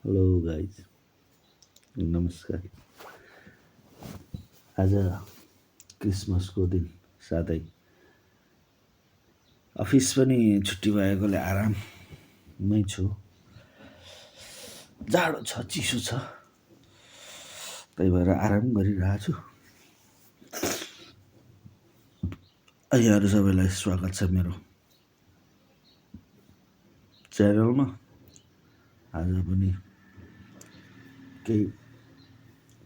Hello guys, नमस्कार। आज क्रिसमसको दिन साथै अफिस पनि छुट्टी भएकोले आराममै छु। जाडो छ, चिसो छ, त्यही भएर आराम गरिरहेको छु। यहाँहरू सबैलाई स्वागत छ मेरो च्यानलमा। आज पनि केही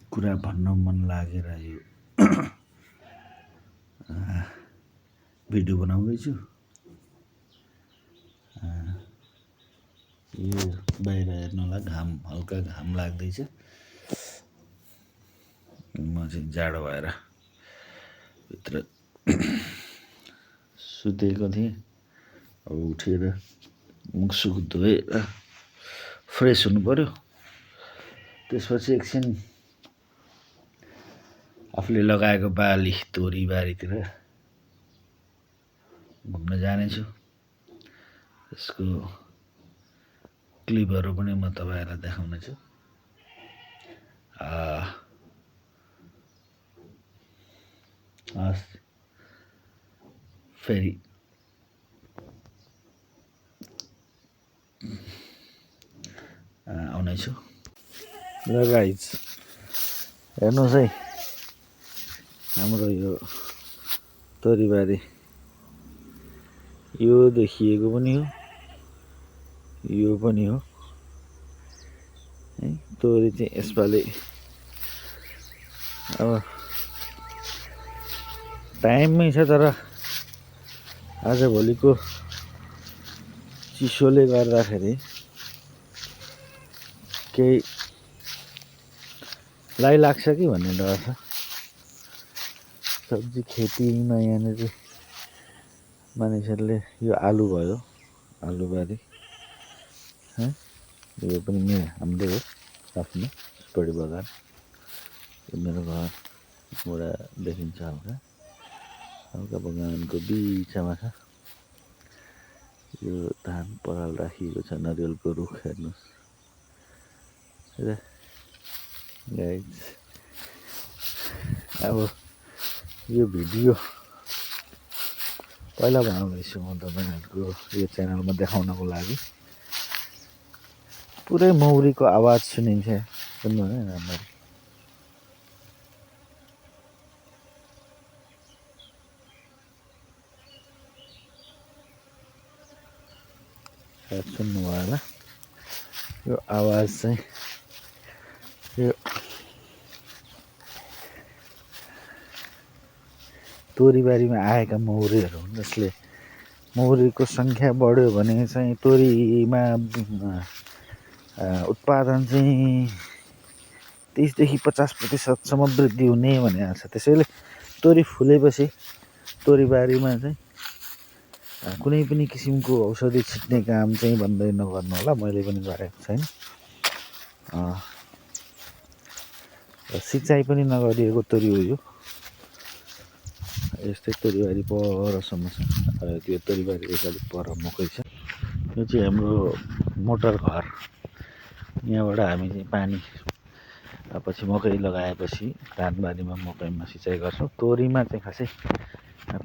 कुरा भन्न मन लागेर यो भिडियो बनाउँदैछु। यो बाहिर हेर्नुलाई हल्का घाम लाग्दैछ। म चाहिँ जाडो भएर भित्र सुतेको थिएँ। अब उठेर मुखसुख धोएर फ्रेस हुनु पर्यो। त्यसपछि एकछिन आफूले लगाएको बाली तोरी बारीतिर घुम्न जानेछु। त्यसको क्लिपहरू पनि म तपाईँहरूलाई देखाउनेछु। फेरि आउनेछु। ल गाइज, हेर्नुहोस् है, हाम्रो यो तोरीबारी यो देखिएको पनि हो, यो पनि हो है। तोरी चाहिँ यसपालि अब टाइममै छ, तर आजभोलिको चिसोले गर्दाखेरि केही लाई लाग्छ कि भन्ने डर छ। सब्जी खेतीमा यहाँनिर मानिसहरूले यो आलु भयो, आलुबारी है, यो पनि हाम्रै हो, आफ्नो स्पडी बगान। यो मेरो घरबाट देखिन्छ हल्का हल्का बगानको बिचमा छ। यो धान पराल राखिएको छ, नरिवलको रुख हेर्नुहोस् र गाइज। अब यो भिडियो पहिला बनाउँदैछु म तपाईँहरूको यो च्यानलमा देखाउनको लागि। पुरै मौरीको आवाज सुनिन्छ, सुन्नु है राम्ररी। सुन्नुभयो होला यो आवाज चाहिँ। यो तोरीबारीमा आएका मौरीहरू हुन्, जसले मौरीको सङ्ख्या बढ्यो भने चाहिँ तोरीमा उत्पादन चाहिँ 30 देखि 50% वृद्धि हुने भनेको छ। त्यसैले तोरी फुलेपछि तोरीबारीमा चाहिँ कुनै पनि किसिमको औषधि छिट्ने काम चाहिँ बन्दै नगर्नु होला। मैले पनि गरेको छैन। सिँचाइ पनि नगरिएको तोरी हो यो। यस्तै तोरीबारी परसम्म छ। त्यो तोरीबारी अलिक पर मकै छ। यो चाहिँ हाम्रो मोटर घर। यहाँबाट हामी चाहिँ पानी पछि मकै लगाएपछि धानबारीमा मकैमा सिँचाइ गर्छौँ। तोरीमा चाहिँ खासै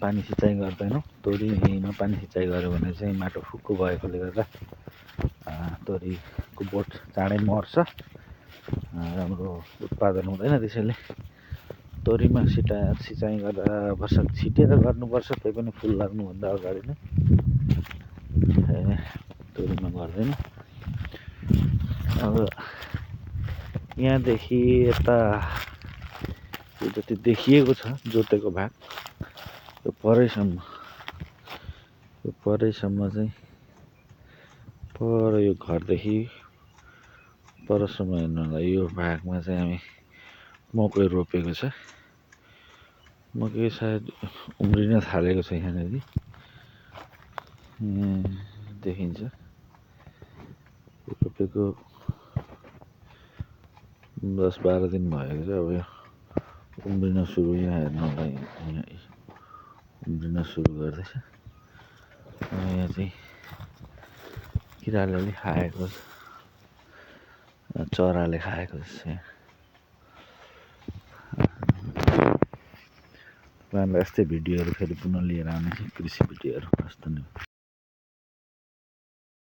पानी सिँचाइ गर्दैनौँ। तोरीमा पानी सिँचाइ गऱ्यो भने चाहिँ माटो फुक्को भएकोले गर्दा तोरीको बोट चाँडै मर्छ, राम्रो उत्पादन हुँदैन। त्यसैले तोरीमा सिँचाइ गर्दा आवश्यक छिटेर गर्नुपर्छ, त्यही पनि फुल लाग्नुभन्दा अगाडि नै। तोरीमा गर्दैन। अब यहाँदेखि यता यो जति देखिएको छ जोतेको भाग, यो परैसम्म चाहिँ पर यो घरदेखि परसम्म हेर्नुलाई यो भागमा चाहिँ हामी मकै रोपेको छ। मकै सायद उम्रिन थालेको छ। यहाँनिर देखिन्छ रोपेको 10-12 दिन भएको छ। अब यो उम्रिन सुरु, यहाँ हेर्नुलाई यहाँ उम्रिन सुरु गर्दैछ। यहाँ चाहिँ किराले अलि खाएको छ। चराले खाएको जस्तै। यस्तै भिडियोहरू फेरि पुनः लिएर आउने कृषि भिडियोहरू। हस्त